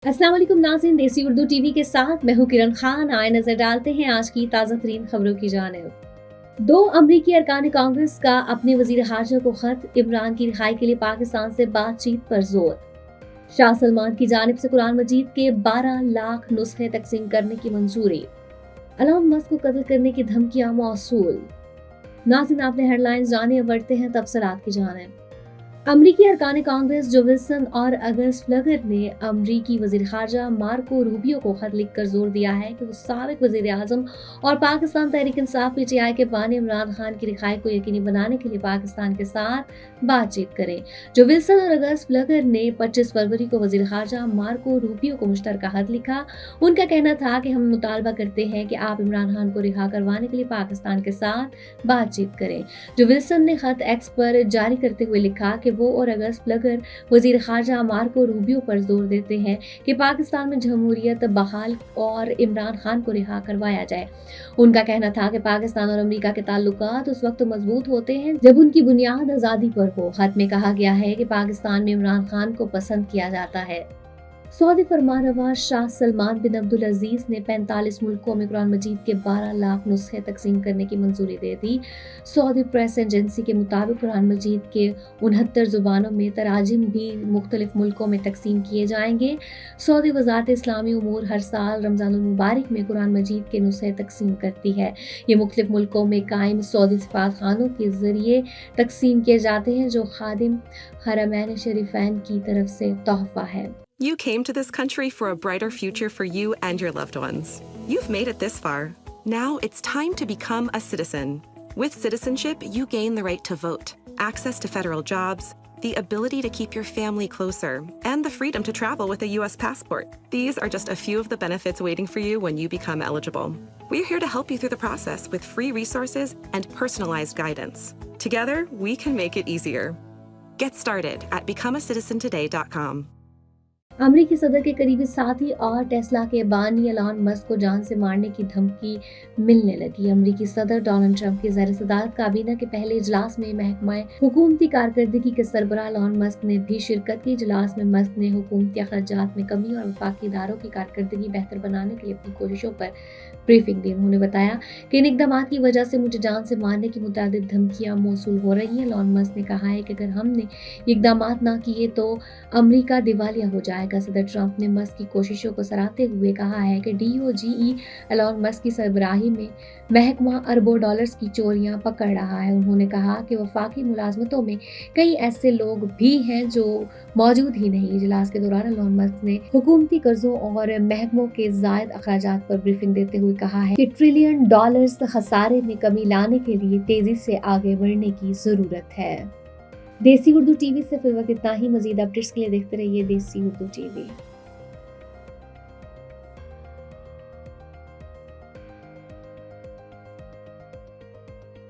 अस्सलाम वालेकुम नाज़रीन, देसी उर्दू टीवी के साथ मैं हूँ किरण खान। आए नजर डालते हैं आज की ताज़ा तरीन खबरों की जानिब। 2 अमरीकी अरकान कांग्रेस का अपने वजीर हाजा को खत, इमरान की रिहाई के लिए पाकिस्तान से बातचीत पर जोर। शाह सलमान की जानिब से कुरान मजीद के 12 लाख नुस्खे तकसीम करने की मंजूरी। एलन मस्क को कत्ल करने की धमकियां मौसूल। नाज़रीन, आपने हेडलाइंस जाने, बढ़ते हैं तफसीलात की जानिब। अमरीकी अरकान कांग्रेस जो विल्सन और अगस्त फ्लगर ने अमरीकी वजीर खारजा मार्को रूबियो को खत लिखकर जोर दिया है कि वो साबिक वजीर आजम और पाकिस्तान तहरीक इंसाफ PTI के बानी इमरान खान की रिहाई को यकीनी बनाने के लिए पाकिस्तान के साथ बातचीत करें। जो विल्सन और अगस्त फ्लगर ने 25 फरवरी को वजीर खारजा मार्को रूबियो को मुश्तरका खत लिखा। उनका कहना था कि हम मुतालबा करते हैं कि आप इमरान खान को रिहा करवाने के लिए पाकिस्तान के साथ बातचीत करें। जो विल्सन ने खत एक्स पर जारी करते हुए लिखा कि वो और अगस्त फ्लगर वजीर खारजा मार्को रूबियो पर जोर देते हैं कि पाकिस्तान में जमहूरियत बहाल और इमरान खान को रिहा करवाया जाए। उनका कहना था कि पाकिस्तान और अमेरिका के ताल्लुकात उस वक्त मजबूत होते हैं जब उनकी बुनियाद आज़ादी पर हो। खत में कहा गया है कि पाकिस्तान में इमरान खान को पसंद किया जाता है। सऊदी फरमानरवा शाह सलमान बिन अब्दुल अजीज ने 45 मुल्कों में कुरान मजीद के 12 लाख नुस्खे तकसीम करने की मंजूरी दे दी। सऊदी प्रेस एजेंसी के मुताबिक कुरान मजीद के 69 जुबानों में तराजिम भी मुख्तलिफ मुल्कों में तकसीम किए जाएंगे। सऊदी वजारत इस्लामी उमूर हर साल रमजानुल मुबारक में कुरान मजीद के नुस्खे तकसीम करती है। ये मुख्तलिफ मुल्कों में कायम सऊदी सिफारत खानों के जरिए तकसीम किए जाते हैं जो खादिम हरमैन शरीफैन की तरफ से तोहफा है। You came to this country for a brighter future for you and your loved ones. You've made it this far. Now it's time to become a citizen. With citizenship, you gain the right to vote, access to federal jobs, the ability to keep your family closer, and the freedom to travel with a U.S. passport. These are just a few of the benefits waiting for you when you become eligible. We're here to help you through the process with free resources and personalized guidance. Together, we can make it easier. Get started at becomeacitizentoday.com. अमरीकी सदर के करीबी साथी और Tesla के बानी Elon Musk को जान से मारने की धमकी मिलने लगी। अमरीकी सदर डोनाल्ड ट्रंप की ज़ेर सदारत काबीना के पहले इजलास में महकमा हुकूमती कारकर्दगी के सरबराह एलन मस्क ने भी शिरकत की। इजलास में मस्क ने हुकूमती अखराजात में कमी और वफाकी इदारों की कारकर्दगी बेहतर बनाने के लिए अपनी कोशिशों पर ब्रीफिंग दी। उन्होंने बताया कि इन इक़दामात की वजह से मुझे जान से मारने की मुतादिद धमकियां मौसूल हो रही हैं। एलन मस्क ने कहा है कि अगर हमने इक़दामात ना किए तो अमरीका दिवालिया हो जाएगा। सदर ट्रंप ने मस्क की कोशिशों को सराहते हुए कहा है कि DOGE एलन मस्क की सरबराही में महकमा अरबों डॉलर्स की चोरियां पकड़ रहा है। उन्होंने कहा कि वफाकी मुलाजमतों में कई ऐसे लोग भी हैं जो मौजूद ही नहीं। इजलास के दौरान एलन मस्क ने हुकूमती कर्जों और महकमों के जायद अखराजात पर ब्रीफिंग देते हुए कहा है कि $1 ट्रिलियन खसारे में कमी लाने के लिए तेजी से आगे बढ़ने की जरूरत है। देसी उर्दू टीवी से फिलहाल इतना ही। मजीद अपडेट्स के लिए देखते रहिए देसी उर्दू टीवी।